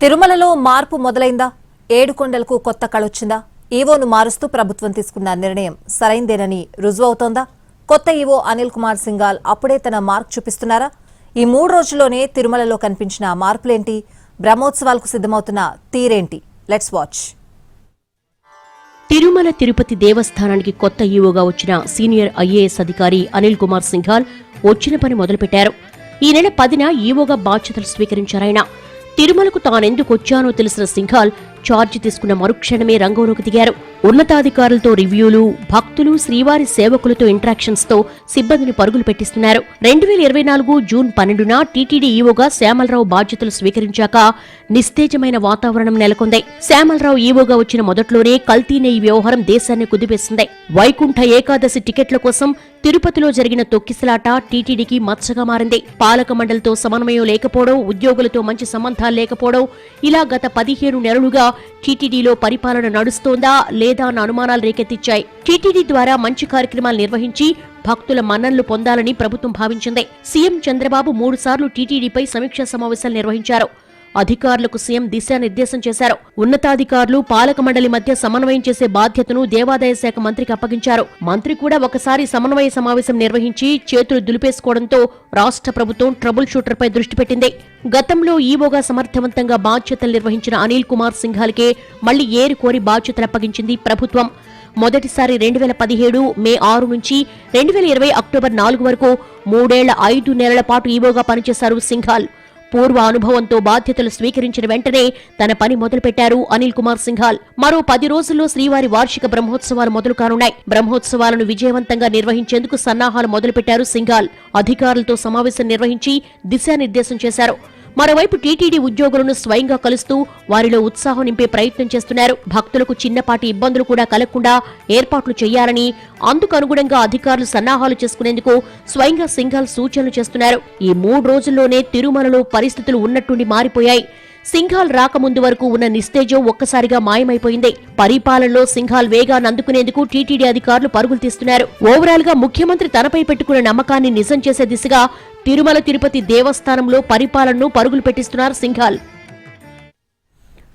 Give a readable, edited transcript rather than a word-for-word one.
తిరుమలలో మార్పు మొదలైందా? ఏడుకొండలకు కొత్త కళొచ్చిందా? ఈవోను మారుస్తూ ప్రభుత్వం తీసుకున్న నిర్ణయం సరైందేనని రుజువవుతోందా? కొత్త ఈవో అనిల్ కుమార్ సింఘాల్ అప్పుడే తన మార్క్ చూపిస్తున్నారా? ఈ 3 రోజుల్లోనే తిరుమలలో కనిపించిన మార్పులేంటి? బ్రహ్మోత్సవాలకు సిద్ధమవుతున్న తీరేంటి? Let's watch. తిరుమల తిరుపతి దేవస్థానానికి కొత్త ఈవోగా వచ్చిన సీనియర్ ఐఏఎస్ అధికారి అనిల్ కుమార్ సింఘాల్ వచ్చిన పని మొదలుపెట్టారు. ఈ నెల 10న ఈవోగా బాధ్యతలు స్వీకరించారాయన. తిరుమలకు తానెందుకొచ్చానో తెలిసిన సింఘాల్ ఛార్జీ తీసుకున్న మరుక్షణమే రంగంలోకి దిగారు. ఉన్నతాధికారులతో రివ్యూలు, భక్తులు, శ్రీవారి సేవకులతో ఇంటరాక్షన్స్ తో సిబ్బందిని పరుగులు పెట్టిస్తున్నారు. 2024 జూన్ 12న టీటీడీ ఈవోగా శ్యామలరావు బాధ్యతలు స్వీకరించాక నిస్తేజమైన వాతావరణం నెలకొంది. శ్యామలరావు ఈవోగా వచ్చిన మొదట్లోనే కల్తీ నెయ్యి వ్యవహారం దేశాన్ని కుదిపేసింది. వైకుంఠ ఏకాదశి టికెట్ల కోసం తిరుపతిలో జరిగిన తొక్కిసలాట టీటీడీకి మచ్చగా మారింది. పాలక మండలితో సమన్వయం లేకపోవడం, ఉద్యోగులతో మంచి సంబంధాలు లేకపోవడం, ఇలా గత 17 నెలలుగా టీటీడీలో పరిపాలన నడుస్తోందా లేదా అన్న అనుమానాలు రేకెత్తిచ్చాయి. టీటీడీ ద్వారా మంచి కార్యక్రమాలు నిర్వహించి భక్తుల మన్ననలు పొందాలని ప్రభుత్వం భావించింది. సీఎం చంద్రబాబు 3 సార్లు టీటీడీపై సమీక్షా సమావేశాలు నిర్వహించారు. అధికారులకు సీఎం దిశానిర్దేశం చేశారు. ఉన్నతాధికారులు, పాలక మండలి మధ్య సమన్వయం చేసే బాధ్యతను దేవాదాయ శాఖ మంత్రికి అప్పగించారు. మంత్రి కూడా ఒకసారి సమన్వయ సమావేశం నిర్వహించి చేతులు దులిపేసుకోవడంతో రాష్ట్ర ప్రభుత్వం ట్రబుల్ షూటర్పై దృష్టి పెట్టింది. గతంలో ఈవోగా సమర్థవంతంగా బాధ్యతలు నిర్వహించిన అనిల్ కుమార్ సింఘాల్కే మళ్లీ ఏరుకోరి బాధ్యతలు అప్పగించింది ప్రభుత్వం. మొదటిసారి 2017 మే 6 నుంచి 2020 అక్టోబర్ 4 వరకు 3 ఏళ్ల 5 నెలల పాటు ఈవోగా పనిచేశారు సింఘాల్. పూర్వ అనుభవంతో బాధ్యతలు స్వీకరించిన వెంటనే తన పని మొదలుపెట్టారు అనిల్ కుమార్ సింఘాల్. మరో 10 రోజుల్లో శ్రీవారి వార్షిక బ్రహ్మోత్సవాలు మొదలు కానున్నాయి. బ్రహ్మోత్సవాలను విజయవంతంగా నిర్వహించేందుకు సన్నాహాలు మొదలుపెట్టారు సింఘాల్. అధికారులతో సమావేశం నిర్వహించి దిశానిర్దేశం చేశారు. మరోవైపు టీటీడీ ఉద్యోగులను స్వయంగా కలుస్తూ వారిలో ఉత్సాహం నింపే ప్రయత్నం చేస్తున్నారు. భక్తులకు చిన్నపాటి ఇబ్బందులు కూడా కలగకుండా ఏర్పాట్లు చేయాలని, అందుకు అనుగుణంగా అధికారులు సన్నాహాలు చేసుకునేందుకు స్వయంగా సింఘాల్ సూచనలు చేస్తున్నారు. ఈ 3 రోజుల్లోనే తిరుమలలో పరిస్థితులు ఉన్నట్టుండి మారిపోయాయి. సింఘాల్ రాకముందు వరకు ఉన్న నిస్తేజం ఒక్కసారిగా మాయమైపోయింది. పరిపాలనలో సింఘాల్ వేగాన్ని అందుకునేందుకు టీటీడీ అధికారులు పరుగులు తీస్తున్నారు. ఓవరాల్ గా ముఖ్యమంత్రి తనపై పెట్టుకున్న నమ్మకాన్ని నిజం చేసే దిశగా తిరుమల తిరుపతి దేవస్థానంలో పరిపాలనను పరుగులు పెట్టిస్తున్నారు సింఘాల్.